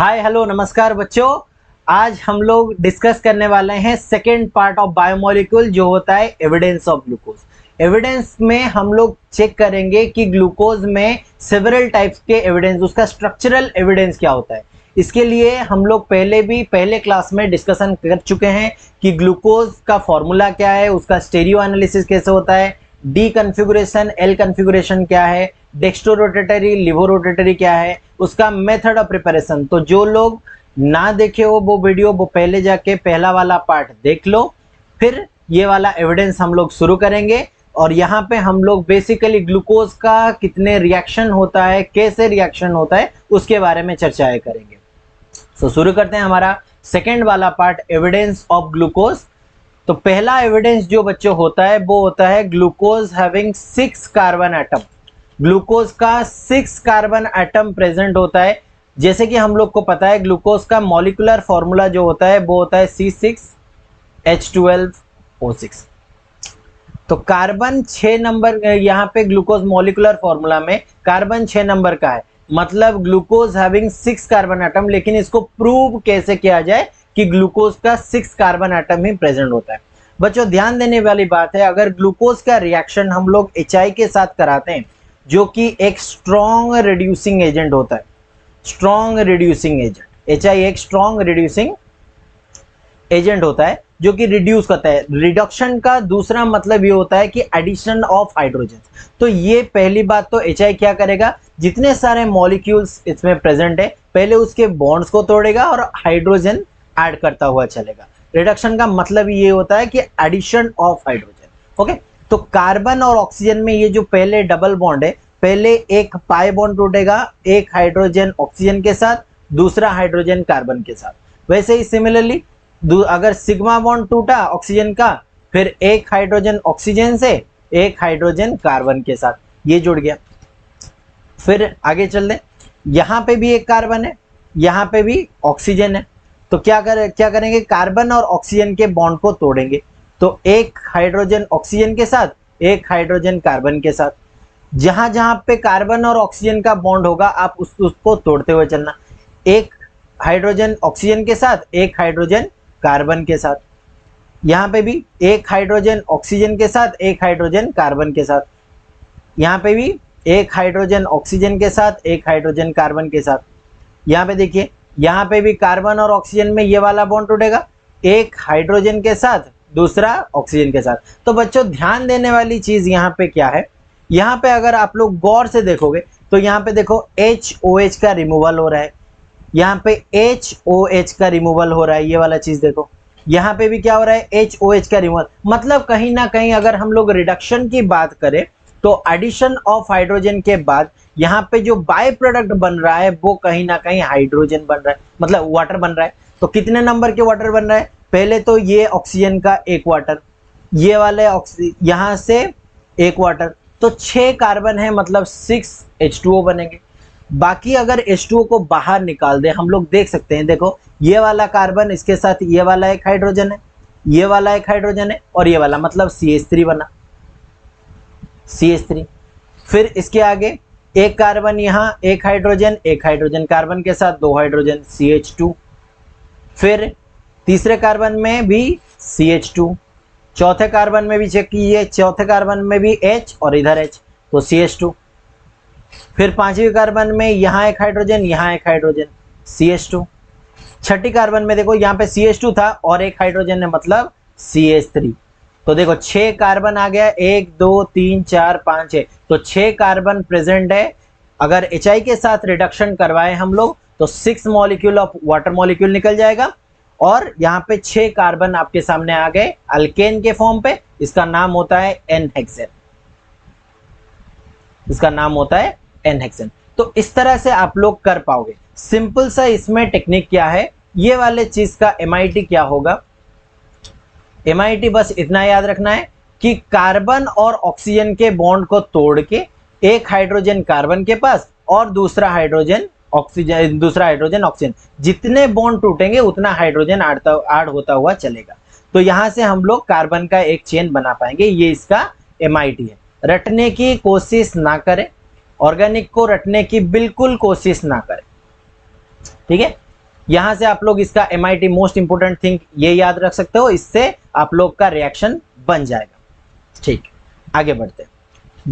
Hi hello नमस्कार बच्चों। आज हम लोग डिस्कस करने वाले हैं सेकेंड पार्ट ऑफ बायोमोलिक्यूल जो होता है एविडेंस ऑफ ग्लूकोज। एविडेंस में हम लोग चेक करेंगे कि ग्लूकोज में सेवरल टाइप्स के एविडेंस, उसका स्ट्रक्चरल एविडेंस क्या होता है। इसके लिए हम लोग पहले क्लास में डिस्कशन कर चुके हैं कि ग्लूकोज का फॉर्मूला क्या है, उसका स्टेरियो एनालिसिस कैसे होता है, डी कन्फिगुरेशन एल कन्फिगुरेशन क्या है, डेक्स्ट्रो रोटेटरी लिवो रोटेटरी क्या है, उसका मेथड ऑफ प्रिपरेशन। तो जो लोग ना देखे हो वो वीडियो, वो पहले जाके पहला वाला पार्ट देख लो, फिर ये वाला एविडेंस हम लोग शुरू करेंगे। और यहाँ पे हम लोग बेसिकली ग्लूकोज का कितने रिएक्शन होता है, कैसे रिएक्शन होता है, उसके बारे में चर्चाएं करेंगे। तो शुरू करते हैं हमारा सेकेंड वाला पार्ट, एविडेंस ऑफ ग्लूकोज। तो पहला एविडेंस जो बच्चों होता है वो होता है glucose having 6 carbon atom. Glucose का 6 कार्बन एटम प्रेजेंट होता है। जैसे कि हम लोग को पता है ग्लूकोज का मॉलिक्यूलर फॉर्मूला जो होता है वो होता है C6H12O6। तो कार्बन 6 नंबर, यहाँ पे ग्लूकोज मॉलिक्यूलर फॉर्मूला में कार्बन 6 नंबर का है, मतलब ग्लूकोज हैविंग 6 कार्बन एटम। लेकिन इसको प्रूव कैसे किया जाए कि ग्लूकोज का 6 कार्बन एटम ही प्रेजेंट होता है। बच्चों ध्यान देने वाली बात है, अगर ग्लूकोज का रिएक्शन हम लोग HI के साथ कराते हैं जो कि एक स्ट्रॉन्ग रिड्यूसिंग एजेंट होता है, स्ट्रॉन्ग रिड्यूसिंग एजेंट, HI एक स्ट्रॉन्ग रिड्यूसिंग एजेंट होता है जो कि रिड्यूस करता है। रिडक्शन का दूसरा मतलब ये होता है कि एडिशन ऑफ हाइड्रोजन। तो ये पहली बात, तो HI क्या करेगा, जितने सारे मॉलिक्यूल्स इसमें प्रेजेंट है पहले उसके बॉन्ड्स को तोड़ेगा और हाइड्रोजन ऐड करता हुआ चलेगा। रिडक्शन का मतलब ये होता है कि एडिशन ऑफ हाइड्रोजन। ओके, तो कार्बन और ऑक्सीजन में ये जो पहले डबल बॉन्ड है, पहले एक पाई बॉन्ड टूटेगा, एक हाइड्रोजन ऑक्सीजन के साथ, दूसरा हाइड्रोजन कार्बन के साथ। वैसे ही सिमिलरली अगर सिग्मा बॉन्ड टूटा ऑक्सीजन का, फिर एक हाइड्रोजन ऑक्सीजन से, एक हाइड्रोजन कार्बन के साथ, ये जुड़ गया। फिर आगे चल दें, यहाँ पे भी एक कार्बन है, यहाँ पे भी ऑक्सीजन है। तो क्या करेंगे, कार्बन और ऑक्सीजन के बॉन्ड को तोड़ेंगे। तो एक हाइड्रोजन ऑक्सीजन के साथ, एक हाइड्रोजन कार्बन के साथ। जहां जहां पे कार्बन और ऑक्सीजन का बॉन्ड होगा आप उसको तोड़ते हुए चलना। एक हाइड्रोजन ऑक्सीजन के साथ, एक हाइड्रोजन कार्बन के साथ। यहाँ पे भी एक हाइड्रोजन ऑक्सीजन के साथ, एक हाइड्रोजन कार्बन के साथ। यहाँ पे भी एक हाइड्रोजन ऑक्सीजन के साथ, एक हाइड्रोजन कार्बन के साथ। यहाँ पे देखिए, यहाँ पे भी कार्बन और ऑक्सीजन में ये वाला बॉन्ड टूटेगा, एक हाइड्रोजन के साथ, दूसरा ऑक्सीजन के साथ। तो बच्चों ध्यान देने वाली चीज यहाँ पे क्या है, यहाँ पे अगर आप लोग गौर से देखोगे तो यहाँ पे देखो HOH का रिमूवल हो रहा है, यहाँ पे HOH का रिमूवल हो रहा है, ये वाला चीज देखो। यहाँ पे भी क्या हो रहा है, HOH का रिमूवल। मतलब कहीं ना कहीं अगर हम लोग रिडक्शन की बात करें तो एडिशन ऑफ हाइड्रोजन के बाद यहाँ पे जो बाय प्रोडक्ट बन रहा है वो कहीं ना कहीं हाइड्रोजन बन रहा है, मतलब वाटर बन रहा है। तो कितने नंबर के वाटर बन रहा है, पहले तो ये ऑक्सीजन का एक वाटर, ये वाले यहाँ से एक वाटर, तो 6 कार्बन है, मतलब 6 H2O बनेंगे। बाकी अगर H2O को बाहर निकाल दे, हम लोग देख सकते हैं, देखो ये वाला कार्बन, इसके साथ ये वाला एक हाइड्रोजन है, ये वाला एक हाइड्रोजन है, और ये वाला, मतलब CH3 बना, CH3। फिर इसके आगे एक कार्बन यहाँ, एक हाइड्रोजन कार्बन के साथ, 2 हाइड्रोजन CH2। फिर तीसरे कार्बन में भी CH2, चौथे कार्बन में भी चेक कीजिए, चौथे कार्बन में भी H और इधर H, तो CH2। फिर पांचवी कार्बन में यहाँ एक हाइड्रोजन, यहाँ एक हाइड्रोजन, CH2। छठी कार्बन में देखो यहाँ पे CH2 था और एक हाइड्रोजन है, मतलब CH3। तो देखो 6 कार्बन आ गया, 1 2 3 4 5 6, तो 6 कार्बन प्रेजेंट है। अगर HI के साथ रिडक्शन करवाए हम लोग तो 6 मॉलिक्यूल ऑफ वाटर मॉलिक्यूल निकल जाएगा, और यहाँ पे 6 कार्बन आपके सामने आ गए अल्केन के फॉर्म पे। इसका नाम होता है N-हेक्सेन, इसका नाम होता है N-हेक्सेन। तो इस तरह से आप लोग कर पाओगे। सिंपल सा इसमें टेक्निक क्या है, ये वाले चीज का MIT क्या होगा, MIT बस इतना याद रखना है कि कार्बन और ऑक्सीजन के बॉन्ड को तोड़ के एक हाइड्रोजन कार्बन के पास और दूसरा हाइड्रोजन ऑक्सीजन, जितने बॉन्ड टूटेंगे उतना हाइड्रोजन ऐड होता हुआ चलेगा। तो यहां से हम लोग कार्बन का एक चेन बना पाएंगे। ये इसका MIT है। रटने की कोशिश ना करें, ऑर्गेनिक को रटने की बिल्कुल कोशिश ना करें, ठीक है। यहां से आप लोग इसका MIT मोस्ट इंपोर्टेंट थिंग ये याद रख सकते हो, इससे आप लोग का रिएक्शन बन जाएगा। ठीक, आगे बढ़ते हैं।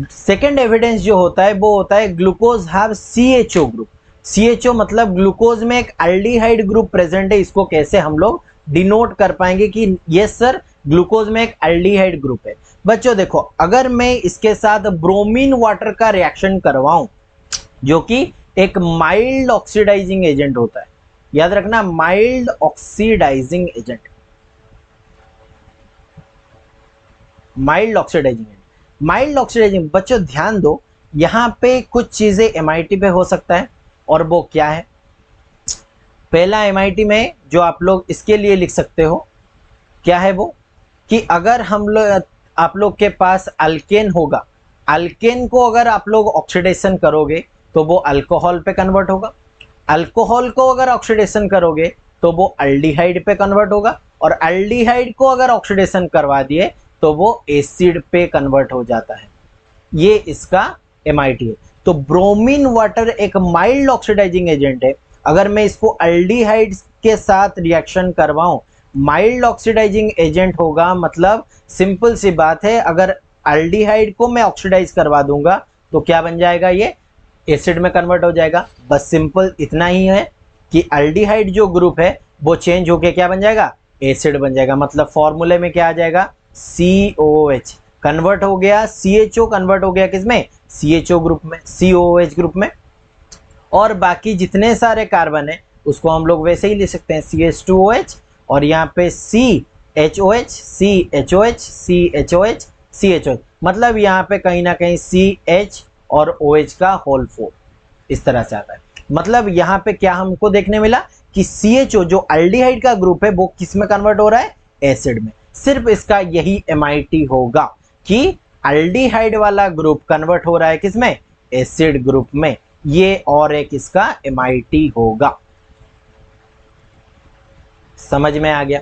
सेकेंड एविडेंस जो होता है वो होता है glucose have CHO group. CHO मतलब ग्लूकोज में एक एल्डिहाइड ग्रुप प्रेजेंट है। इसको कैसे हम लोग डिनोट कर पाएंगे कि यस सर ग्लूकोज में एक एल्डिहाइड ग्रुप है। बच्चों देखो, अगर मैं इसके साथ ब्रोमीन वाटर का रिएक्शन करवाऊं जो कि एक माइल्ड ऑक्सीडाइजिंग एजेंट होता है, याद रखना mild oxidising agent, mild oxidising agent, mild oxidising. बच्चों ध्यान दो, यहां पे कुछ चीजें MIT पे हो सकता है, और वो क्या है? पहला MIT में जो आप लोग इसके लिए लिख सकते हो क्या है वो, कि अगर हम लोग आप लोग के पास अल्केन होगा, अल्केन को अगर आप लोग ऑक्सीडेशन करोगे तो वो अल्कोहल पे कन्वर्ट होगा, अल्कोहल को अगर ऑक्सीडेशन करोगे तो वो अल्डिहाइड पे कन्वर्ट होगा, और अल्डिहाइड को अगर ऑक्सीडेशन करवा दिए तो वो एसिड पे कन्वर्ट हो जाता है। ये इसका MIT है। तो ब्रोमीन वाटर एक माइल्ड ऑक्सीडाइजिंग एजेंट है। अगर मैं इसको अल्डिहाइड के साथ रिएक्शन करवाऊं, माइल्ड ऑक्सीडाइजिंग एजेंट होगा, मतलब सिंपल सी बात है, अगर अल्डिहाइड को मैं ऑक्सीडाइज करवा दूंगा तो क्या बन जाएगा? ये एसिड में कन्वर्ट हो जाएगा। बस सिंपल इतना ही है कि अल्डिहाइड जो ग्रुप है वो चेंज होके क्या बन जाएगा? एसिड बन जाएगा। मतलब फॉर्मूले में क्या आ जाएगा? COH कन्वर्ट हो गया, CHO कन्वर्ट हो गया किसमें? CHO ग्रुप में, COOH ग्रुप में। और बाकी जितने सारे कार्बन है उसको हम लोग वैसे ही लिख सकते हैं CH2OH, और यहाँ पे CHOH, CHOH, CHOH, CHOH, मतलब यहाँ पे कहीं ना कहीं CH और OH का होल 4 इस तरह से आता है। मतलब यहाँ पे क्या हमको देखने मिला कि CHO जो अल्डिहाइड का ग्रुप है वो किस में कन्वर्ट हो रहा है? एसिड में। सिर्फ इसका यही MIT होगा कि अल्डिहाइड वाला ग्रुप कन्वर्ट हो रहा है किसमें? एसिड ग्रुप में। ये और एक इसका MIT होगा। समझ में आ गया?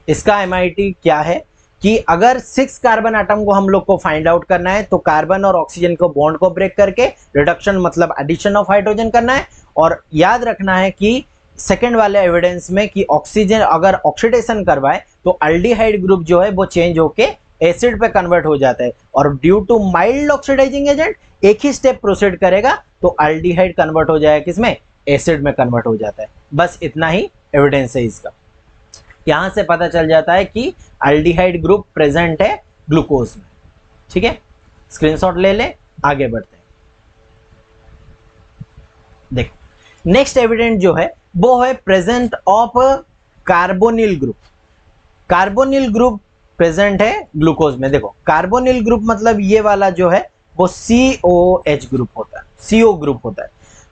इसका MIT क्या है कि अगर 6 कार्बन एटम को हम लोग को फाइंड आउट करना है तो कार्बन और ऑक्सीजन को बॉन्ड को ब्रेक करके रिडक्शन मतलब एडिशन ऑफ हाइड्रोजन करना है। और याद रखना है कि सेकेंड वाले एविडेंस में कि ऑक्सीजन अगर ऑक्सीडेशन करवाए तो अल्डिहाइड ग्रुप जो है वो चेंज होके एसिड पे कन्वर्ट हो जाता है, और due to mild oxidising agent एक ही स्टेप प्रोसीड करेगा तो अल्डिहाइड कन्वर्ट हो जाएगा किसमें? एसिड में कन्वर्ट हो जाता है। बस इतना ही एविडेंस है इसका। यहां से पता चल जाता है कि अल्डिहाइड ग्रुप प्रेजेंट है ग्लूकोज में। ठीक है, स्क्रीनशॉट ले ले, आगे बढ़ते हैं। देखो नेक्स्ट एविडेंट जो है वो है present of carbonyl group. Carbonyl group present है ग्लूकोज में। देखो कार्बोनिल ग्रुप मतलब ये वाला जो है वो COH ग्रुप होता है, CO ग्रुप होता है।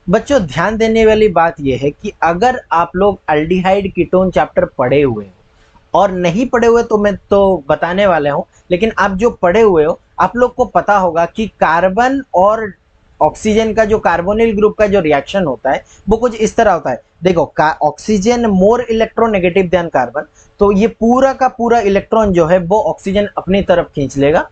बच्चों ध्यान देने वाली बात यह है कि अगर आप लोग अल्डिहाइड कीटोन चैप्टर पढ़े हुए हो और नहीं पढ़े हुए तो मैं तो बताने वाले हूं, लेकिन आप जो पढ़े हुए हो आप लोग को पता होगा कि कार्बन और ऑक्सीजन का जो कार्बोनिल ग्रुप का जो रिएक्शन होता है वो कुछ इस तरह होता है। देखो oxygen more electronegative than carbon, तो ये पूरा का पूरा इलेक्ट्रॉन जो है वो ऑक्सीजन अपनी तरफ खींच लेगा,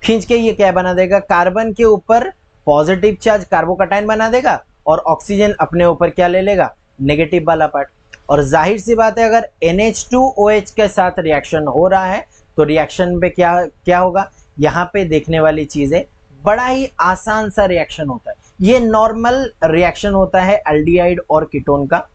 खींच के ये क्या बना देगा? कार्बन के ऊपर पॉजिटिव चार्ज कार्बोकैटायन बना देगा, और ऑक्सीजन अपने ऊपर क्या ले लेगा? नेगेटिव वाला पार्ट। और जाहिर सी बात है अगर NH2OH के साथ रिएक्शन हो रहा है तो रिएक्शन पे क्या क्या होगा? यहाँ पे देखने वाली चीज है, बड़ा ही आसान सा रिएक्शन होता है। ये नॉर्मल रिएक्शन होता है एल्डिहाइड और कीटोन का।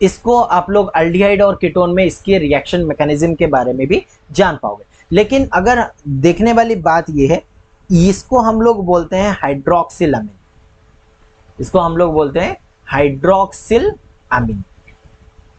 इसको आप लोग अल्डिहाइड और कीटोन में इसके रिएक्शन मैकेनिज्म के बारे में भी जान पाओगे। लेकिन अगर देखने वाली बात यह है, इसको हम लोग बोलते हैं हाइड्रोक्सिल अमीन। इसको हम लोग बोलते हैं हाइड्रोक्सिल अमीन।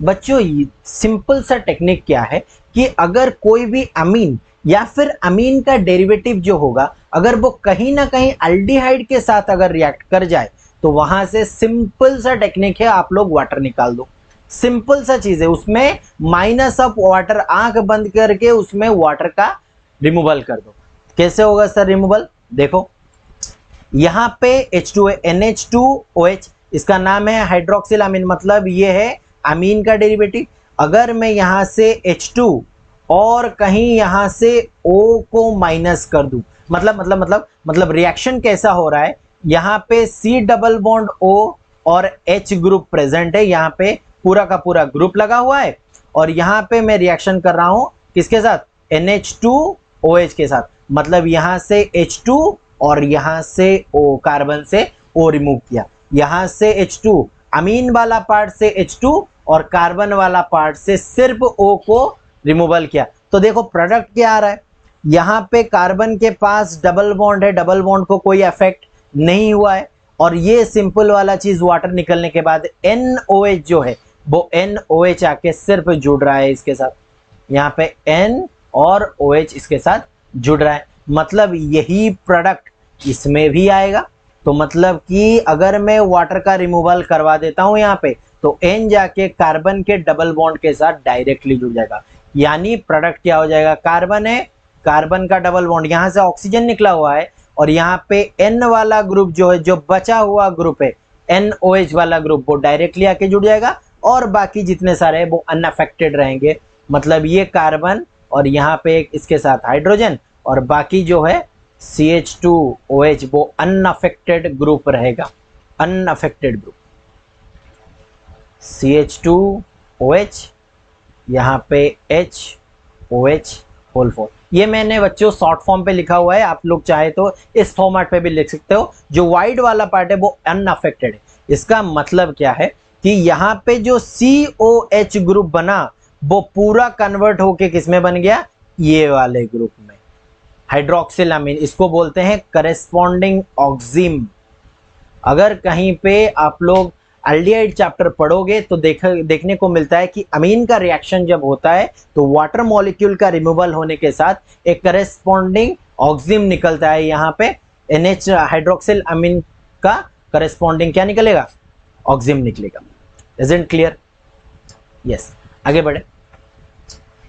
बच्चों सिंपल सा टेक्निक क्या है कि अगर कोई भी अमीन या फिर अमीन का डेरिवेटिव जो होगा अगर वो कहीं ना कहीं अल्डिहाइड के साथ अगर रिएक्ट कर जाए तो वहां से सिंपल सा टेक्निक है, आप लोग वाटर निकाल दो। सिंपल सा चीज है, उसमें माइनस ऑफ वाटर, आंख बंद करके उसमें वाटर का रिमूवल कर दो। कैसे होगा सर रिमूवल? देखो यहां पे NH2OH, इसका नाम है हाइड्रोक्सिल अमीन, मतलब ये है अमीन का डेरिवेटिव। अगर मैं यहां से H2 और कहीं यहां से O को माइनस कर दूं, मतलब रिएक्शन कैसा हो रहा है? यहां पे C डबल बॉन्ड O और H ग्रुप प्रेजेंट है, यहाँ पे पूरा का पूरा ग्रुप लगा हुआ है और यहाँ पे मैं रिएक्शन कर रहा हूँ किसके साथ, NH2OH के साथ। मतलब यहाँ से H2 और यहाँ से O, कार्बन से O रिमूव किया, यहाँ से H2 अमीन वाला पार्ट से H2 और कार्बन वाला पार्ट से सिर्फ O को रिमूवल किया। तो देखो प्रोडक्ट क्या आ रहा है, यहाँ पे कार्बन के पास डबल बॉन्ड है, डबल बॉन्ड को कोई इफेक्ट नहीं हुआ है और ये सिंपल वाला चीज वाटर निकलने के बाद NOH जो है वो NOH आके सिर्फ जुड़ रहा है इसके साथ, यहाँ पे N और OH इसके साथ जुड़ रहा है। मतलब यही प्रोडक्ट इसमें भी आएगा। तो मतलब कि अगर मैं वाटर का रिमूवल करवा देता हूं यहाँ पे तो N जाके कार्बन के डबल बॉन्ड के साथ डायरेक्टली जुड़ जाएगा। यानी प्रोडक्ट क्या हो जाएगा, कार्बन है, कार्बन का डबल बॉन्ड, यहाँ से ऑक्सीजन निकला हुआ है और यहाँ पे N वाला ग्रुप जो है, जो बचा हुआ ग्रुप है NOH वाला ग्रुप, वो डायरेक्टली आके जुड़ जाएगा और बाकी जितने सारे हैं वो अनअफेक्टेड रहेंगे। मतलब ये कार्बन और यहाँ पे एक इसके साथ हाइड्रोजन और बाकी जो है CH2OH वो अनअफेक्टेड ग्रुप रहेगा, अनअफेक्टेड ग्रुप CH2OH, यहाँ पे HOH होल 4। ये मैंने बच्चों शॉर्ट फॉर्म पे लिखा हुआ है, आप लोग चाहे तो इस फॉर्मेट पे भी लिख सकते हो। जो वाइड वाला पार्ट है वो अनअफेक्टेड है। इसका मतलब क्या है कि यहाँ पे जो COH ग्रुप बना वो पूरा कन्वर्ट होके किसमें बन गया, ये वाले ग्रुप में, हाइड्रोक्सिल अमीन। इसको बोलते हैं करेस्पॉन्डिंग ऑक्सिम। अगर कहीं पे आप लोग एल्डिहाइड चैप्टर पढ़ोगे तो देखने को मिलता है कि अमीन का रिएक्शन जब होता है तो वाटर मॉलिक्यूल का रिमूवल होने के साथ एक करेस्पॉन्डिंग ऑक्सिम निकलता है। यहाँ पे NH हाइड्रोक्सिल अमीन का करेस्पॉन्डिंग क्या निकलेगा, ऑक्सिम निकलेगा। Isn't clear? यस, आगे बढ़े।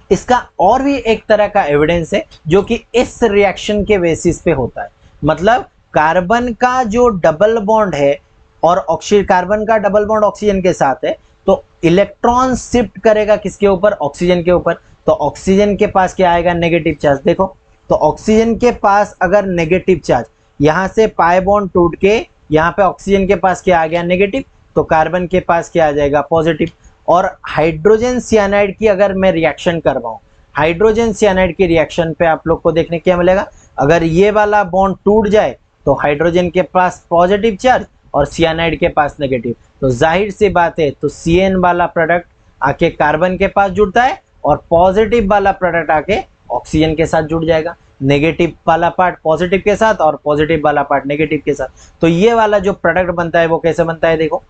इसका और भी एक तरह का एविडेंस है जो कि इस रिएक्शन के बेसिस पे होता है। मतलब कार्बन का जो डबल बॉन्ड है और कार्बन का डबल बॉन्ड ऑक्सीजन के साथ है तो इलेक्ट्रॉन शिफ्ट करेगा किसके ऊपर, ऑक्सीजन के ऊपर। तो ऑक्सीजन के पास क्या आएगा, नेगेटिव चार्ज। देखो तो ऑक्सीजन के पास अगर नेगेटिव चार्ज, यहां से पाई बॉन्ड टूट के यहाँ पे ऑक्सीजन के पास क्या आ गया, नेगेटिव, तो कार्बन के पास क्या आ जाएगा, पॉजिटिव। और हाइड्रोजन सियानाइड की अगर मैं रिएक्शन करवाऊं, हाइड्रोजन सियानाइड की रिएक्शन पे आप लोग को देखने क्या मिलेगा, अगर ये वाला बॉन्ड टूट जाए तो हाइड्रोजन के पास पॉजिटिव चार्ज और सियानाइड के पास नेगेटिव। तो जाहिर सी बात है तो CN वाला प्रोडक्ट आके कार्बन के पास जुड़ता है और पॉजिटिव वाला प्रोडक्ट आके ऑक्सीजन के साथ जुड़ जाएगा। नेगेटिव वाला पार्ट पॉजिटिव के साथ और पॉजिटिव वाला पार्ट नेगेटिव के साथ। तो ये वाला जो प्रोडक्ट बनता है वो कैसे बनता है, देखो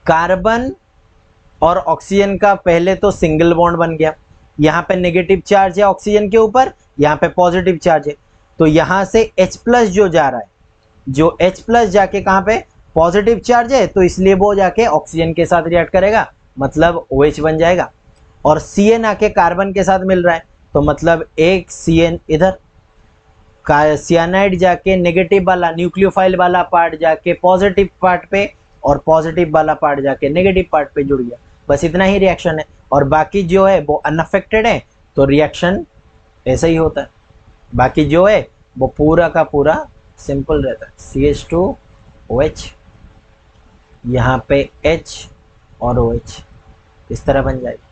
कार्बन और ऑक्सीजन का पहले तो सिंगल बॉन्ड बन गया, यहाँ पे नेगेटिव चार्ज है ऑक्सीजन के ऊपर, यहाँ पे पॉजिटिव चार्ज है। तो यहाँ से H+ जो जा रहा है, जो H+ जाके कहाँ पे, पॉजिटिव चार्ज है तो इसलिए वो जाके ऑक्सीजन के साथ रिएक्ट करेगा, मतलब OH बन जाएगा। और CN आके कार्बन के साथ मिल रहा है तो मतलब एक CN इधर, सियानाइड जाके नेगेटिव वाला न्यूक्लियोफाइल वाला पार्ट जाके पॉजिटिव पार्ट पे और पॉजिटिव वाला पार्ट जाके नेगेटिव पार्ट पे जुड़ गया। बस इतना ही रिएक्शन है और बाकी जो है वो अनअफेक्टेड है तो रिएक्शन ऐसा ही होता है। बाकी जो है वो पूरा का पूरा सिंपल रहता है, CH2OH, यहाँ पे H और OH इस तरह बन जाएगा।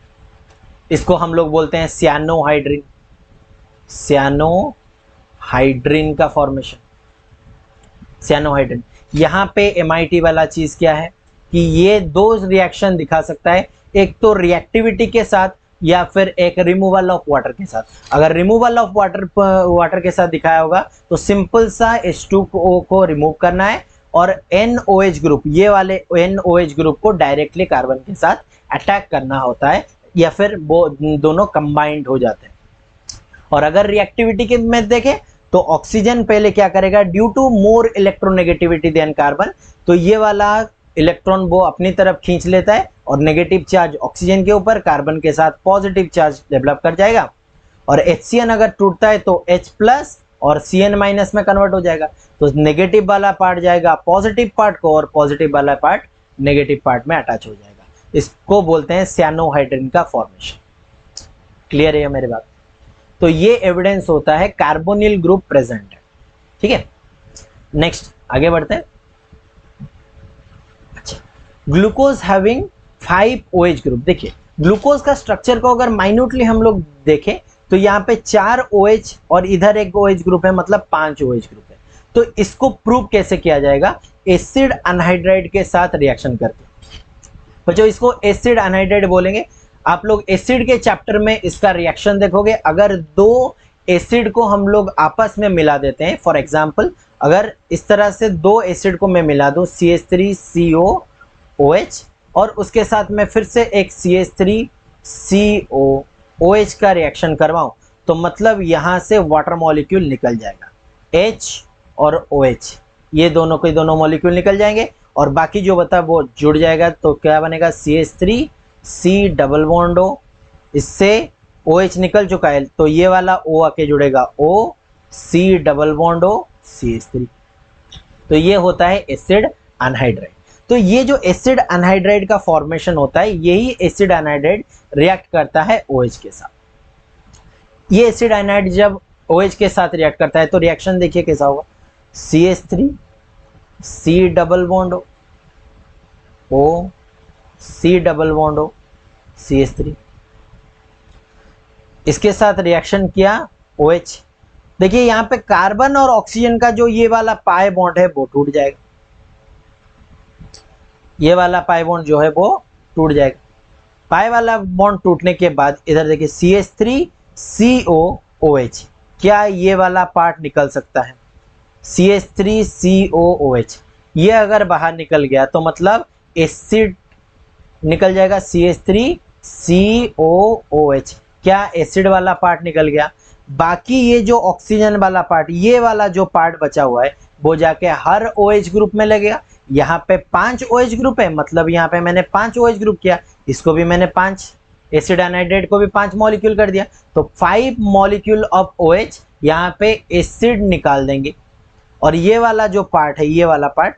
इसको हम लोग बोलते हैं सियानोहाइड्रिन, सियानोहाइड्रिन का फॉर्मेशन, सियानोहाइड्रिन। यहाँ पे MIT वाला चीज क्या है कि ये दो रिएक्शन दिखा सकता है, एक तो रिएक्टिविटी के साथ या फिर एक रिमूवल ऑफ वाटर के साथ। अगर रिमूवल ऑफ वाटर के साथ दिखाया होगा तो सिंपल सा H2O को रिमूव करना है और NOH ग्रुप, ये वाले NOH ग्रुप को डायरेक्टली कार्बन के साथ अटैक करना होता है या फिर वो दोनों कंबाइंड हो जाते हैं। और अगर रिएक्टिविटी के में देखें तो ऑक्सीजन पहले क्या करेगा, due to more electronegativity than carbon, तो ये वाला इलेक्ट्रॉन वो अपनी तरफ खींच लेता है और नेगेटिव चार्ज ऑक्सीजन के ऊपर, कार्बन के साथ पॉजिटिव चार्ज डेवलप कर जाएगा। और HCN अगर टूटता है तो H+ और CN- में कन्वर्ट हो जाएगा। तो नेगेटिव वाला पार्ट जाएगा पॉजिटिव पार्ट को और पॉजिटिव वाला पार्ट नेगेटिव पार्ट में अटैच हो जाएगा। इसको बोलते हैं सियानोहाइड्रिन का फॉर्मेशन। क्लियर है मेरी बात? तो ये एविडेंस होता है कार्बोनिल ग्रुप प्रेजेंट है। ठीक है, नेक्स्ट आगे बढ़ते हैं। अच्छा, ग्लूकोज हैविंग 5 OH ग्रुप। देखिए ग्लूकोज का स्ट्रक्चर को अगर माइन्यूटली हम लोग देखें तो यहाँ पे 4 OH और इधर एक OH ग्रुप है, मतलब 5 OH ग्रुप है। तो इसको प्रूव कैसे किया जाएगा? एसिड अनहाइड्राइड के साथ रिएक्शन करके। बच्चों इसको एसिड अनहाइड्राइड बोलेंगे। आप लोग एसिड के चैप्टर में इसका रिएक्शन देखोगे। अगर दो एसिड को हम लोग आपस में मिला देते हैं, फॉर एग्जांपल अगर इस तरह से दो एसिड को मैं मिला दूं CH3COOH और उसके साथ मैं फिर से एक CH3COOH का रिएक्शन करवाऊं, तो मतलब यहां से वाटर मॉलिक्यूल निकल जाएगा, H और OH ये दोनों के दोनों मॉलिक्यूल निकल जाएंगे और बाकी जो बता वो जुड़ जाएगा। तो क्या बनेगा? CH3C डबल बॉन्ड O, इससे OH निकल चुका है तो ये वाला O आके जुड़ेगा O, C double bond O, CH3। तो ये होता है एसिड अनहाइड्राइड। तो ये जो एसिड अनहाइड्राइड का फॉर्मेशन होता है, यही एसिड अनहाइड्राइड रिएक्ट करता है OH के साथ। ये एसिड अनहाइड जब OH के साथ रिएक्ट करता है तो रिएक्शन देखिए कैसा होगा, CH3C double bond O, C double bond O, CH3। इसके साथ रिएक्शन किया OH। देखिए यहाँ पे कार्बन और ऑक्सीजन का जो ये वाला पाई बॉन्ड है वो टूट जाएगा, ये वाला पाई बॉन्ड जो है वो टूट जाएगा। पाई वाला बॉन्ड टूटने के बाद इधर देखिए CH3COOH, क्या ये वाला पार्ट निकल सकता है? CH3COOH ये अगर बाहर निकल गया तो मतलब एसिड निकल जाएगा, CH3COOH क्या एसिड वाला पार्ट निकल गया। बाकी ये जो ऑक्सीजन वाला पार्ट, ये वाला जो पार्ट बचा हुआ है वो जाके हर OH ग्रुप में लगेगा। यहाँ पे 5 OH ग्रुप है, मतलब यहाँ पे मैंने 5 OH ग्रुप किया, इसको भी मैंने 5, एसिड अनहाइड्राइड को भी 5 मॉलिक्यूल कर दिया, तो 5 मॉलिक्यूल ऑफ OH यहाँ पे एसिड निकाल देंगे। और ये वाला जो पार्ट है, ये वाला पार्ट,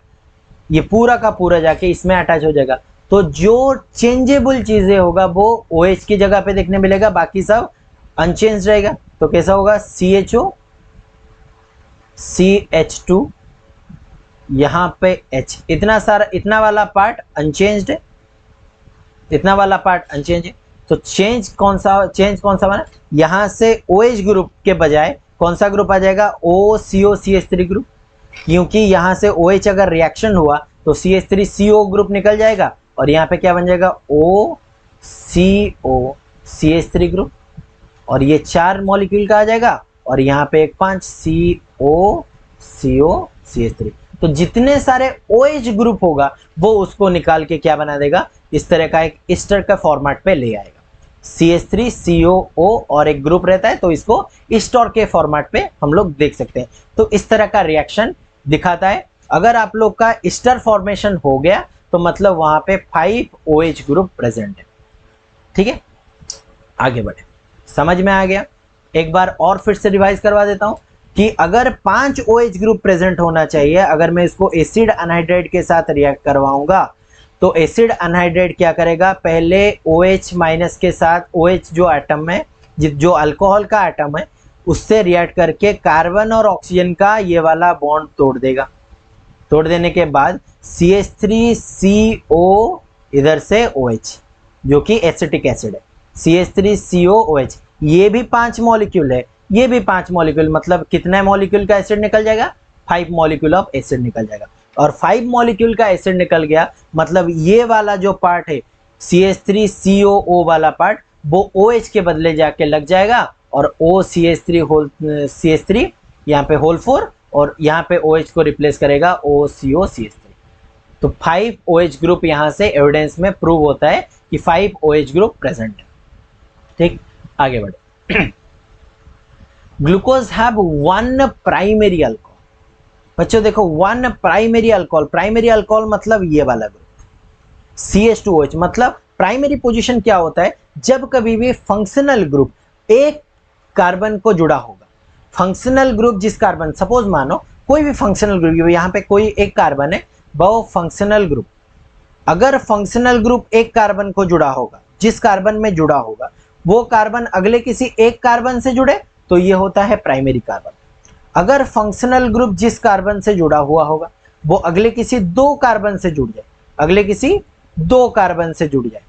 ये पूरा का पूरा जाके इसमें अटैच हो जाएगा। तो जो चेंजेबल चीजें होगा वो OH की जगह पे देखने मिलेगा, बाकी सब अनचेंज रहेगा। तो कैसा होगा? CHO, CH2, यहां पे H, इतना सारा, इतना वाला पार्ट अनचेंज्ड है, इतना वाला पार्ट अनचेंज है। तो चेंज कौन सा बना? यहां से OH ग्रुप के बजाय कौन सा ग्रुप आ जाएगा? OCOCH3 ग्रुप, क्योंकि यहां से OH अगर रिएक्शन हुआ तो CH3CO ग्रुप निकल जाएगा और यहाँ पे क्या बन जाएगा? OCOCH3 ग्रुप, और ये 4 मॉलिक्यूल का आ जाएगा और यहाँ पे एक 5 COCOCH3। तो जितने सारे OH ग्रुप होगा वो उसको निकाल के क्या बना देगा? इस तरह का एक एस्टर का फॉर्मेट पे ले आएगा। CH3COO और एक ग्रुप रहता है तो इसको एस्टर के फॉर्मेट पे हम लोग देख सकते हैं। तो इस तरह का रिएक्शन दिखाता है। अगर आप लोग का एस्टर फॉर्मेशन हो गया तो मतलब वहां पे 5 OH ग्रुप प्रेजेंट है। ठीक है, आगे बढ़े। समझ में आ गया? एक बार और फिर से रिवाइज करवा देता हूं कि अगर 5 OH ग्रुप प्रेजेंट होना चाहिए, अगर मैं इसको एसिड अनहाइड्राइड के साथ रिएक्ट करवाऊंगा तो एसिड अनहाइड्राइड क्या करेगा? पहले OH माइनस के साथ, OH जो एटम है, जो अल्कोहल का एटम है, उससे रिएक्ट करके कार्बन और ऑक्सीजन का ये वाला बॉन्ड तोड़ देगा। तोड़ देने के बाद CH3CO इधर से OH जो कि एसिटिक एसिड है, CH3COOH ये भी 5 मॉलिक्यूल है, ये भी 5 मॉलिक्यूल, मतलब कितना मॉलिक्यूल का एसिड निकल जाएगा? 5 मॉलिक्यूल ऑफ एसिड निकल जाएगा। और 5 मॉलिक्यूल का एसिड निकल गया मतलब ये वाला जो पार्ट है CH3COO वाला पार्ट वो OH के बदले जाके लग जाएगा और CH3 यहाँ पे होल 4 और यहाँ पे OH को रिप्लेस करेगा OCOCH3। तो 5 OH ग्रुप यहाँ से एविडेंस में प्रूव होता है कि 5 OH ग्रुप प्रेजेंट है। ठीक, आगे बढ़े। Glucose have 1 primary alcohol. बच्चों देखो 1 प्राइमरी अल्कोहल, प्राइमरी अल्कोहल मतलब ये वाला ग्रुप CH2OH। मतलब प्राइमरी पोजीशन क्या होता है? जब कभी भी फंक्शनल ग्रुप एक कार्बन को जुड़ा होगा, फंक्शनल ग्रुप जिस कार्बन, सपोज मानो कोई भी फंक्शनल ग्रुप, यहाँ पे कोई एक कार्बन है, वो फंक्शनल ग्रुप, अगर फंक्शनल ग्रुप एक कार्बन को जुड़ा होगा, जिस कार्बन में जुड़ा होगा वो कार्बन अगले किसी एक कार्बन से जुड़े तो ये होता है प्राइमरी कार्बन। अगर फंक्शनल ग्रुप जिस कार्बन से जुड़ा हुआ होगा वो अगले किसी 2 कार्बन से जुड़ जाए, अगले किसी दो कार्बन से जुड़ जाए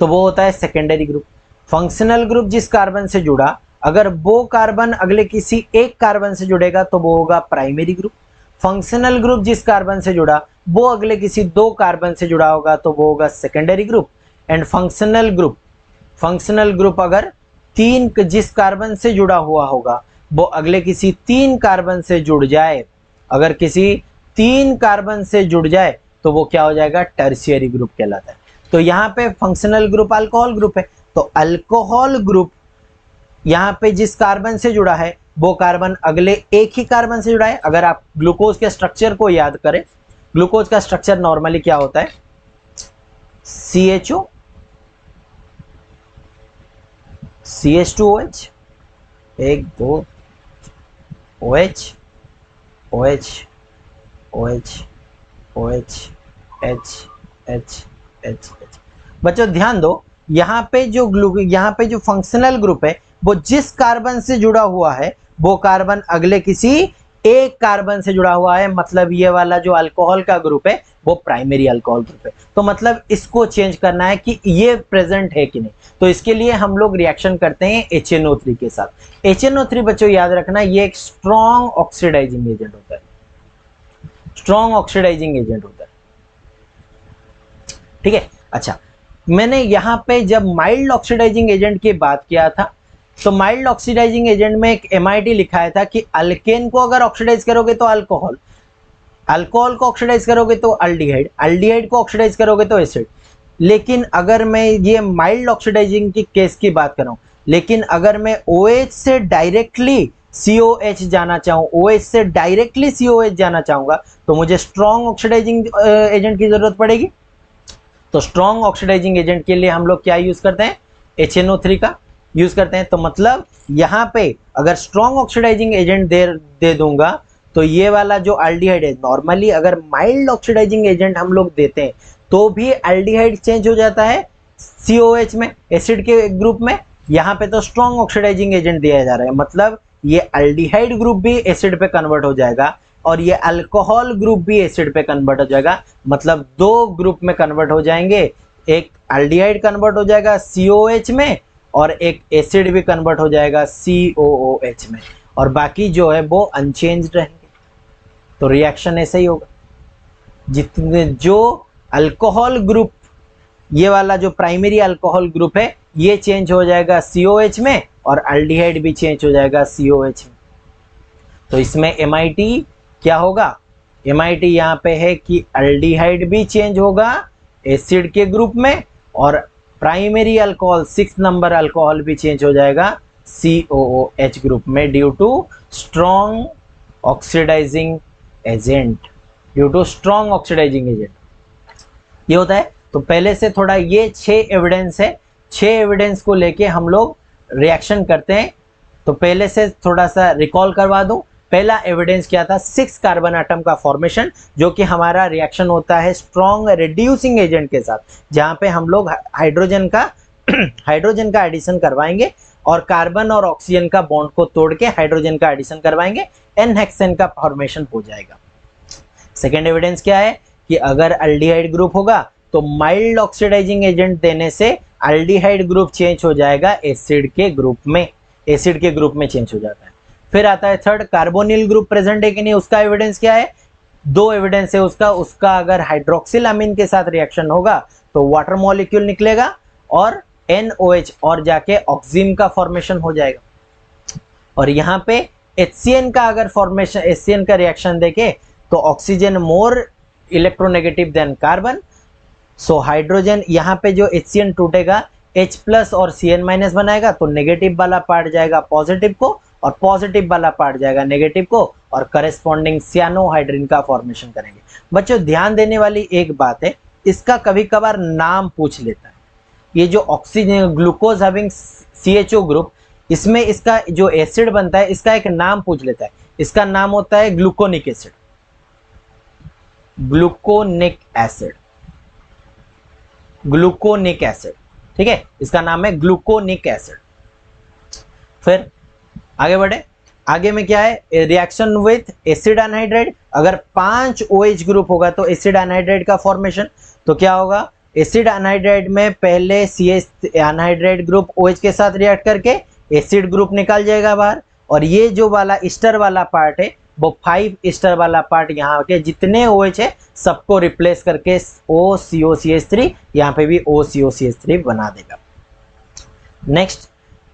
तो वो होता है सेकेंडरी ग्रुप। फंक्शनल ग्रुप जिस कार्बन से जुड़ा, अगर वो कार्बन अगले किसी एक कार्बन से जुड़ेगा तो वो होगा प्राइमरी ग्रुप। फंक्शनल ग्रुप जिस कार्बन से जुड़ा वो अगले किसी दो कार्बन से जुड़ा होगा तो वो होगा secondary group. And functional group अगर तीन जिस कार्बन से जुड़ा हुआ होगा वो अगले किसी तीन कार्बन से जुड़ जाए, अगर किसी तीन कार्बन से जुड़ जाए तो वो क्या हो जाएगा, टर्शियरी ग्रुप कहलाता है। तो यहाँ पे फंक्शनल ग्रुप अल्कोहल ग्रुप है, तो अल्कोहल ग्रुप यहाँ पे जिस कार्बन से जुड़ा है वो कार्बन अगले एक ही कार्बन से जुड़ा है। अगर आप ग्लूकोज के स्ट्रक्चर को याद करें, ग्लूकोज का स्ट्रक्चर नॉर्मली क्या होता है, CHO CH2OH 1 2 OH OH OH OH H H H H। बच्चों ध्यान दो, यहाँ पे जो फंक्शनल ग्रुप है वो जिस कार्बन से जुड़ा हुआ है वो कार्बन अगले किसी एक कार्बन से जुड़ा हुआ है, मतलब ये वाला जो अल्कोहल का ग्रुप है वो प्राइमरी अल्कोहल ग्रुप है। तो मतलब इसको चेंज करना है कि ये प्रेजेंट है कि नहीं, तो इसके लिए हम लोग रिएक्शन करते हैं HNO3 के साथ। HNO3 बच्चों याद रखना ये एक स्ट्रॉन्ग ऑक्सीडाइजिंग एजेंट होता है, स्ट्रॉन्ग ऑक्सीडाइजिंग एजेंट होता है, ठीक है। अच्छा, मैंने यहाँ पे जब माइल्ड ऑक्सीडाइजिंग एजेंट की बात किया था तो माइल्ड ऑक्सीडाइजिंग एजेंट में एक MIT लिखा था कि अल्केन को अगर ऑक्सीडाइज करोगे तो अल्कोहल, अल्कोहल को ऑक्सीडाइज करोगे तो अल्डिहाइड, अल्डिहाइड को ऑक्सीडाइज करोगे तो एसिड। लेकिन अगर मैं ये माइल्ड ऑक्सीडाइजिंग की केस की बात कर रहा हूं, लेकिन अगर मैं OH से डायरेक्टली COH जाना चाहूं, OH से डायरेक्टली COH जाना चाहूंगा तो मुझे स्ट्रॉन्ग ऑक्सीडाइजिंग एजेंट की जरूरत पड़ेगी। तो स्ट्रॉन्ग ऑक्सीडाइजिंग एजेंट के लिए हम लोग क्या यूज करते हैं, HNO3 का यूज करते हैं। तो मतलब यहाँ पे अगर स्ट्रॉन्ग ऑक्सीडाइजिंग एजेंट दे दूंगा तो ये वाला जो अल्डिहाइड है, नॉर्मली अगर माइल्ड ऑक्सीडाइजिंग एजेंट हम लोग देते हैं तो भी अल्डिहाइड चेंज हो जाता है COH में, एसिड के ग्रुप में। यहाँ पे तो स्ट्रॉन्ग ऑक्सीडाइजिंग एजेंट दिया जा रहा है, मतलब ये अल्डिहाइड ग्रुप भी एसिड पे कन्वर्ट हो जाएगा और ये अल्कोहल ग्रुप भी एसिड पे कन्वर्ट हो जाएगा। मतलब दो ग्रुप में कन्वर्ट हो जाएंगे, एक अल्डिहाइड कन्वर्ट हो जाएगा COH में और एक एसिड भी कन्वर्ट हो जाएगा COOH में, और बाकी जो है वो अनचेंज्ड रहेंगे। तो रिएक्शन ऐसा ही होगा, जितने जो अल्कोहल ग्रुप, ये वाला जो प्राइमरी अल्कोहल ग्रुप है ये चेंज हो जाएगा COH में और अल्डिहाइड भी चेंज हो जाएगा COH में। तो इसमें MIT क्या होगा, MIT यहाँ पे है कि अल्डिहाइड भी चेंज होगा एसिड के ग्रुप में और प्राइमरी अल्कोहल 6 नंबर अल्कोहल भी चेंज हो जाएगा COOH ग्रुप में due to strong oxidising agent, due to strong oxidising agent ये होता है। तो पहले से थोड़ा ये 6 एविडेंस है, 6 एविडेंस को लेके हम लोग रिएक्शन करते हैं। तो पहले से थोड़ा सा रिकॉल करवा दूं, पहला एविडेंस क्या था, 6 कार्बन एटम का फॉर्मेशन, जो कि हमारा रिएक्शन होता है स्ट्रॉन्ग रिड्यूसिंग एजेंट के साथ, जहां पे हम लोग हाइड्रोजन का एडिशन करवाएंगे और कार्बन और ऑक्सीजन का बॉन्ड को तोड़ के हाइड्रोजन का एडिशन करवाएंगे, N हेक्सेन का फॉर्मेशन हो जाएगा। सेकेंड एविडेंस क्या है कि अगर अल्डिहाइड ग्रुप होगा तो माइल्ड ऑक्सीडाइजिंग एजेंट देने से अल्डिहाइड ग्रुप चेंज हो जाएगा एसिड के ग्रुप में, एसिड के ग्रुप में चेंज हो जाता है। फिर आता है थर्ड, कार्बोनिल ग्रुप प्रेजेंट है कि नहीं, उसका एविडेंस क्या है, 2 एविडेंस है उसका अगर हाइड्रोक्सिल अमीन के साथ रिएक्शन होगा तो वाटर मॉलिक्यूल निकलेगा और NOH और जाके ऑक्सीजन का फॉर्मेशन हो जाएगा। और यहाँ पे HCN का अगर फॉर्मेशन, HCN का रिएक्शन देखे तो oxygen more electronegative than carbon, so hydrogen यहाँ पे जो HCN टूटेगा H+ और Cn- बनाएगा तो नेगेटिव वाला पार्ट जाएगा पॉजिटिव को और पॉजिटिव वाला पार्ट जाएगा नेगेटिव को और करस्पॉन्डिंग सियानोहाइड्रिन का फॉर्मेशन करेंगे। बच्चों ध्यान देने वाली एक बात है, इसका कभी कभार नाम पूछ लेता है, ये जो oxygen glucose having CHO group, इसमें इसका जो एसिड बनता है इसका एक नाम पूछ लेता है, इसका नाम होता है gluconic acid, gluconic acid, gluconic acid, ठीक है, इसका नाम है ग्लूकोनिक एसिड। फिर आगे बढ़े, आगे में क्या है, रिएक्शन विथ एसिड एनहाइड्राइड, अगर 5 OH ग्रुप होगा तो एसिड एनहाइड्राइड का फॉर्मेशन, तो क्या होगा, एसिड अनहाइड्राइड में पहले CH अनहाइड्राइड ग्रुप OH के साथ रिएक्ट करके एसिड ग्रुप निकल जाएगा बाहर, और ये जो वाला ईस्टर वाला पार्ट है वो 5 ईस्टर वाला पार्ट यहाँ के जितने OH है सबको रिप्लेस करके OCOCH3, यहाँ पे भी OCOCH3 बना देगा। Next,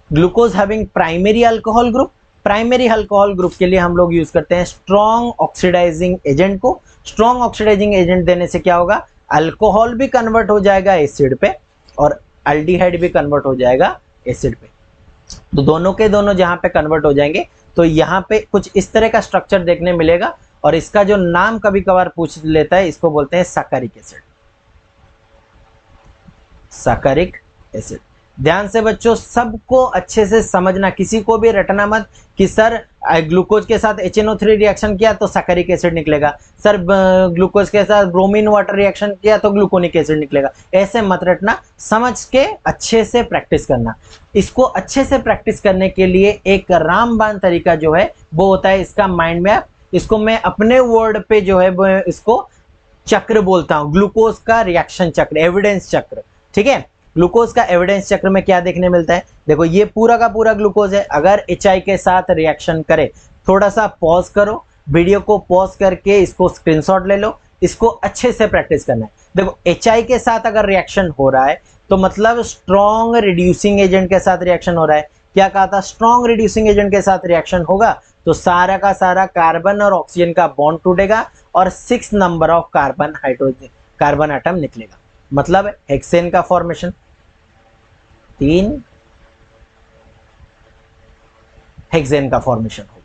glucose having primary alcohol group. Primary alcohol group के लिए हम लोग यूज करते हैं स्ट्रॉन्ग ऑक्सीडाइजिंग एजेंट को। स्ट्रॉन्ग ऑक्सीडाइजिंग एजेंट देने से क्या होगा, अल्कोहल भी कन्वर्ट हो जाएगा एसिड पे और अल्डिहाइड भी कन्वर्ट हो जाएगा एसिड पे। तो दोनों के दोनों जहां पे कन्वर्ट हो जाएंगे तो यहाँ पे कुछ इस तरह का स्ट्रक्चर देखने मिलेगा, और इसका जो नाम कभी कभार पूछ लेता है इसको बोलते हैं सैकरिक एसिड। सैकरिक एसिड। ध्यान से बच्चों सबको अच्छे से समझना, किसी को भी रटना मत कि सर ग्लूकोज के साथ HNO3 रिएक्शन किया तो सैकरिक एसिड निकलेगा, सर ग्लूकोज के साथ ब्रोमीन वाटर रिएक्शन किया तो ग्लूकोनिक एसिड निकलेगा। ऐसे मत रटना, समझ के अच्छे से प्रैक्टिस करना। इसको अच्छे से प्रैक्टिस करने के लिए एक रामबाण तरीका जो है वो होता है इसका माइंड मैप। इसको मैं अपने वर्ड पे जो है इसको चक्र बोलता हूँ, ग्लूकोज का रिएक्शन चक्र, एविडेंस चक्र। ठीक है, ग्लूकोज का एविडेंस चक्र में क्या देखने मिलता है, देखो ये पूरा का पूरा ग्लूकोज है, अगर HI के साथ रिएक्शन करे, थोड़ा सा पॉज करो, वीडियो को पॉज करके इसको स्क्रीनशॉट ले लो, इसको अच्छे से प्रैक्टिस करना है। देखो HI के साथ अगर रिएक्शन हो रहा है तो मतलब स्ट्रॉन्ग रिड्यूसिंग एजेंट के साथ रिएक्शन हो रहा है। क्या कहा था, स्ट्रॉन्ग रिड्यूसिंग एजेंट के साथ रिएक्शन होगा तो सारा का सारा कार्बन और ऑक्सीजन का बॉन्ड टूटेगा और 6 नंबर ऑफ कार्बन एटम निकलेगा, मतलब हेक्सेन का फॉर्मेशन, 3 हेक्सेन का फॉर्मेशन होगा।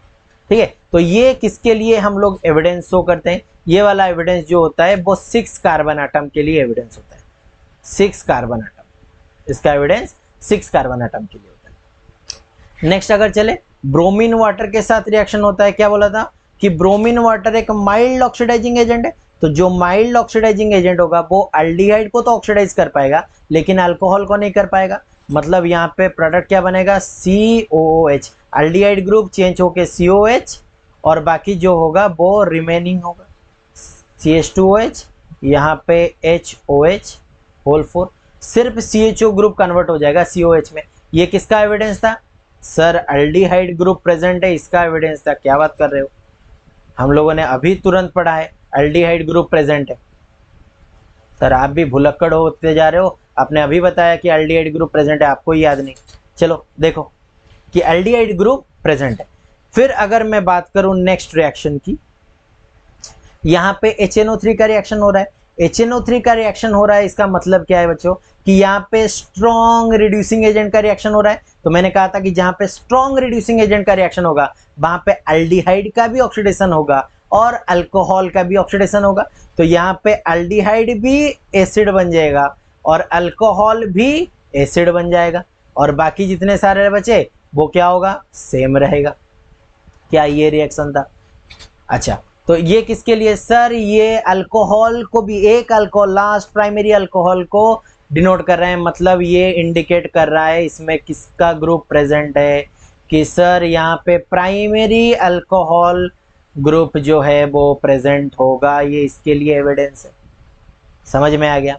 ठीक है, तो ये किसके लिए हम लोग एविडेंस शो करते हैं, ये वाला एविडेंस जो होता है वो 6 कार्बन एटम के लिए एविडेंस होता है। 6 कार्बन एटम, इसका एविडेंस 6 कार्बन एटम के लिए होता है। नेक्स्ट अगर चले, ब्रोमीन वाटर के साथ रिएक्शन होता है। क्या बोला था कि ब्रोमीन वाटर एक माइल्ड ऑक्सीडाइजिंग एजेंट है, तो जो माइल्ड ऑक्सीडाइजिंग एजेंट होगा वो अल्डिहाइड को तो ऑक्सीडाइज कर पाएगा लेकिन अल्कोहल को नहीं कर पाएगा। मतलब यहाँ पे प्रोडक्ट क्या बनेगा, COOH, अल्डिहाइड ग्रुप चेंज होके COH और बाकी जो होगा वो रिमेनिंग होगा CH2OH, यहाँ पे HOH होल 4, सिर्फ CHO ग्रुप कन्वर्ट हो जाएगा COH में। ये किसका एविडेंस था, सर अल्डिहाइड ग्रुप प्रेजेंट है इसका एविडेंस था। क्या बात कर रहे हो, हम लोगों ने अभी तुरंत पढ़ा है अल्डिहाइड ग्रुप प्रेजेंट है। सर आप भी भुलक्कड़ होते जा रहे हो, आपने अभी बताया कि अल्डिहाइड ग्रुप प्रेजेंट है, आपको याद नहीं। चलो देखो कि अल्डिहाइड ग्रुप प्रेजेंट है। फिर अगर मैं बात करूं नेक्स्ट रिएक्शन की, यहाँ पे HNO3 का रिएक्शन हो रहा है। HNO3 का रिएक्शन हो रहा है, इसका मतलब क्या है बच्चों कि यहाँ पे स्ट्रॉन्ग रिड्यूसिंग एजेंट का रिएक्शन हो रहा है। तो मैंने कहा था कि जहाँ पे स्ट्रॉन्ग रिड्यूसिंग एजेंट का रिएक्शन होगा वहां पे अल्डिहाइड का भी ऑक्सीडेशन होगा और अल्कोहल का भी ऑक्सीडेशन होगा। तो यहाँ पे अल्डिहाइड भी एसिड बन जाएगा और अल्कोहल भी एसिड बन जाएगा, और बाकी जितने सारे बचे वो क्या होगा, सेम रहेगा। क्या ये रिएक्शन था। अच्छा, तो ये किसके लिए, सर ये अल्कोहल को भी, एक अल्कोहल लास्ट प्राइमरी अल्कोहल को डिनोट कर रहे हैं, मतलब ये इंडिकेट कर रहा है इसमें किसका ग्रुप प्रेजेंट है कि सर यहाँ पे प्राइमरी अल्कोहल ग्रुप जो है वो प्रेजेंट होगा। ये इसके लिए एविडेंस है, समझ में आ गया।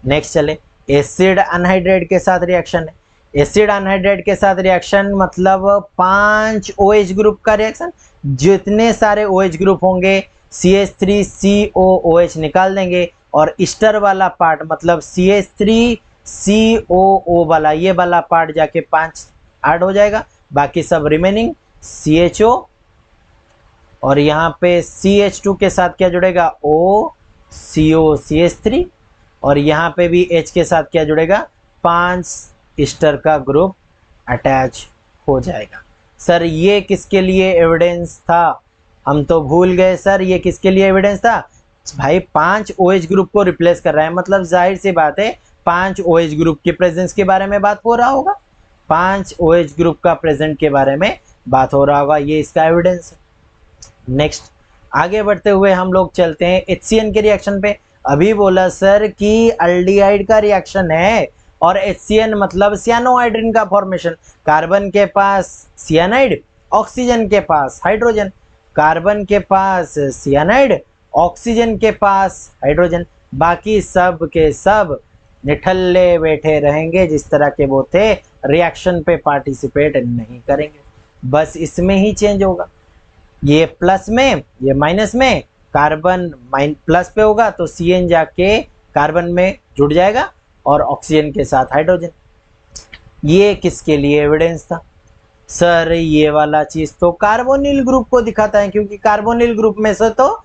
नेक्स्ट चले, एसिड अनहाइड्रेट के साथ रिएक्शन है। एसिड अनहाइड्रेट के साथ रिएक्शन मतलब 5 OH ग्रुप का रिएक्शन, जितने सारे OH ग्रुप होंगे CH3COOH निकाल देंगे और ईस्टर वाला पार्ट मतलब CH3COO वाला ये वाला पार्ट जाके 5 ऐड हो जाएगा, बाकी सब रिमेनिंग CHO, और यहाँ पे CH2 के साथ क्या जुड़ेगा, OCOCH3, और यहाँ पे भी H के साथ क्या जुड़ेगा, 5 ईस्टर का ग्रुप अटैच हो जाएगा। सर ये किसके लिए एविडेंस था, हम तो भूल गए सर, ये किसके लिए एविडेंस था भाई, 5 OH ग्रुप को रिप्लेस कर रहा है, मतलब जाहिर सी बात है 5 OH ग्रुप के प्रेजेंस के बारे में बात हो रहा होगा, 5 OH ग्रुप का प्रेजेंट के बारे में बात हो रहा होगा, ये इसका एविडेंस है। नेक्स्ट आगे बढ़ते हुए हम लोग चलते हैं HCN के रिएक्शन पे। अभी बोला सर कि अल्डिहाइड का रिएक्शन है और HCN मतलब सियानोहाइड्रिन का फॉर्मेशन, कार्बन के पास सियानाइड, ऑक्सीजन के पास हाइड्रोजन, कार्बन के पास सियानाइड, ऑक्सीजन के पास हाइड्रोजन, बाकी सब के सब निठल्ले बैठे रहेंगे जिस तरह के वो थे, रिएक्शन पे पार्टिसिपेट नहीं करेंगे। बस इसमें ही चेंज होगा, ये प्लस में ये माइनस में, कार्बन प्लस पे होगा तो CN जाके कार्बन में जुड़ जाएगा और ऑक्सीजन के साथ हाइड्रोजन। ये किसके लिए एविडेंस था? सर ये वाला चीज तो कार्बोनिल ग्रुप को दिखाता है, क्योंकि कार्बोनिल ग्रुप में से तो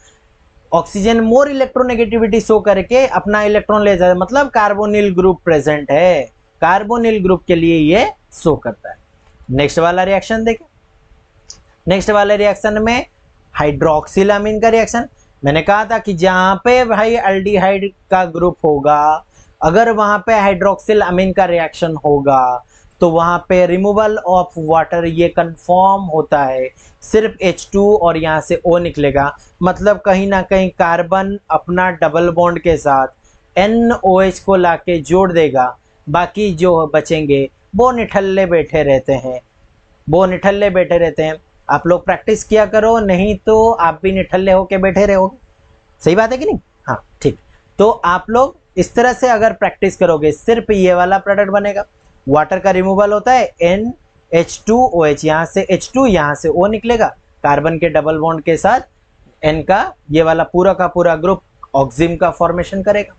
ऑक्सीजन मोर इलेक्ट्रोनेगेटिविटी शो करके अपना इलेक्ट्रॉन ले जाता है, मतलब कार्बोनिल ग्रुप प्रेजेंट है, कार्बोनिल ग्रुप के लिए ये शो करता है। नेक्स्ट वाला रिएक्शन देखें। नेक्स्ट वाले रिएक्शन में हाइड्रोक्सिल अमीन का रिएक्शन। मैंने कहा था कि जहां पे भाई एल्डिहाइड का ग्रुप होगा, अगर वहां पे हाइड्रोक्सिल अमीन का रिएक्शन होगा तो वहां पे रिमूवल ऑफ वाटर ये कंफर्म होता है, सिर्फ H2 और यहाँ से O निकलेगा, मतलब कहीं ना कहीं कार्बन अपना डबल बॉन्ड के साथ NOH को लाके जोड़ देगा, बाकी जो बचेंगे वो निठल्ले बैठे रहते हैं, वो निठल्ले बैठे रहते हैं। आप लोग प्रैक्टिस किया करो, नहीं तो आप भी निठल्ले होके बैठे रहोगे। सही बात है कि नहीं? हाँ ठीक। तो आप लोग इस तरह से अगर प्रैक्टिस करोगे, सिर्फ ये वाला प्रोडक्ट बनेगा, वाटर का रिमूवल होता है NH2OH, यहाँ से H2 यहाँ से O निकलेगा, कार्बन के डबल बॉन्ड के साथ N का ये वाला पूरा का पूरा ग्रुप ऑक्सिम का फॉर्मेशन करेगा।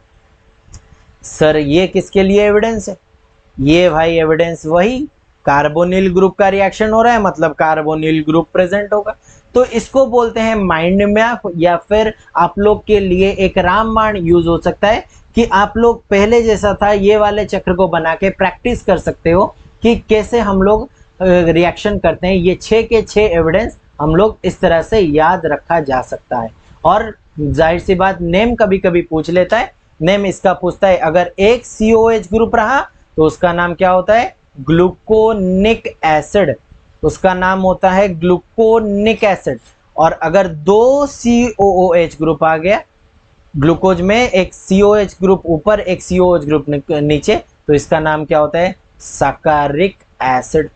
सर ये किसके लिए एविडेंस है? ये भाई एविडेंस वही कार्बोनिल ग्रुप का रिएक्शन हो रहा है, मतलब कार्बोनिल ग्रुप प्रेजेंट होगा। तो इसको बोलते हैं माइंड मैप, या फिर आप लोग के लिए एक रामबाण यूज हो सकता है कि आप लोग पहले जैसा था ये वाले चक्र को बना के प्रैक्टिस कर सकते हो कि कैसे हम लोग रिएक्शन करते हैं। ये 6 के 6 एविडेंस हम लोग इस तरह से याद रखा जा सकता है। और जाहिर सी बात, नेम कभी कभी पूछ लेता है, नेम इसका पूछता है, अगर एक COH ग्रुप रहा तो उसका नाम क्या होता है? ग्लूकोनिक एसिड, उसका नाम होता है ग्लूकोनिक एसिड। और अगर 2 COOH ग्रुप आ गया, ग्लूकोज में एक COH ग्रुप ऊपर एक COH ग्रुप नीचे, तो इसका नाम क्या होता है? सकारिक एसिड,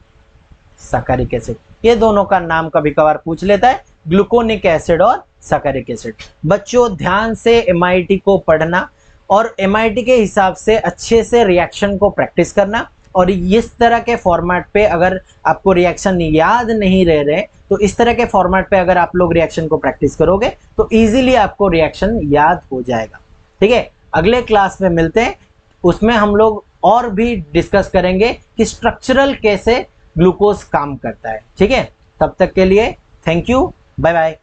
सकारिक एसिड। ये दोनों का नाम कभी कभार पूछ लेता है, ग्लूकोनिक एसिड और सकारिक एसिड। बच्चों ध्यान से MIT को पढ़ना और MIT के हिसाब से अच्छे से रिएक्शन को प्रैक्टिस करना, और इस तरह के फॉर्मेट पे अगर आपको रिएक्शन याद नहीं रह रहे तो इस तरह के फॉर्मेट पे अगर आप लोग रिएक्शन को प्रैक्टिस करोगे तो इजीली आपको रिएक्शन याद हो जाएगा। ठीक है, अगले क्लास में मिलते हैं, उसमें हम लोग और भी डिस्कस करेंगे कि स्ट्रक्चरल कैसे ग्लूकोज काम करता है। ठीक है, तब तक के लिए थैंक यू, बाय बाय।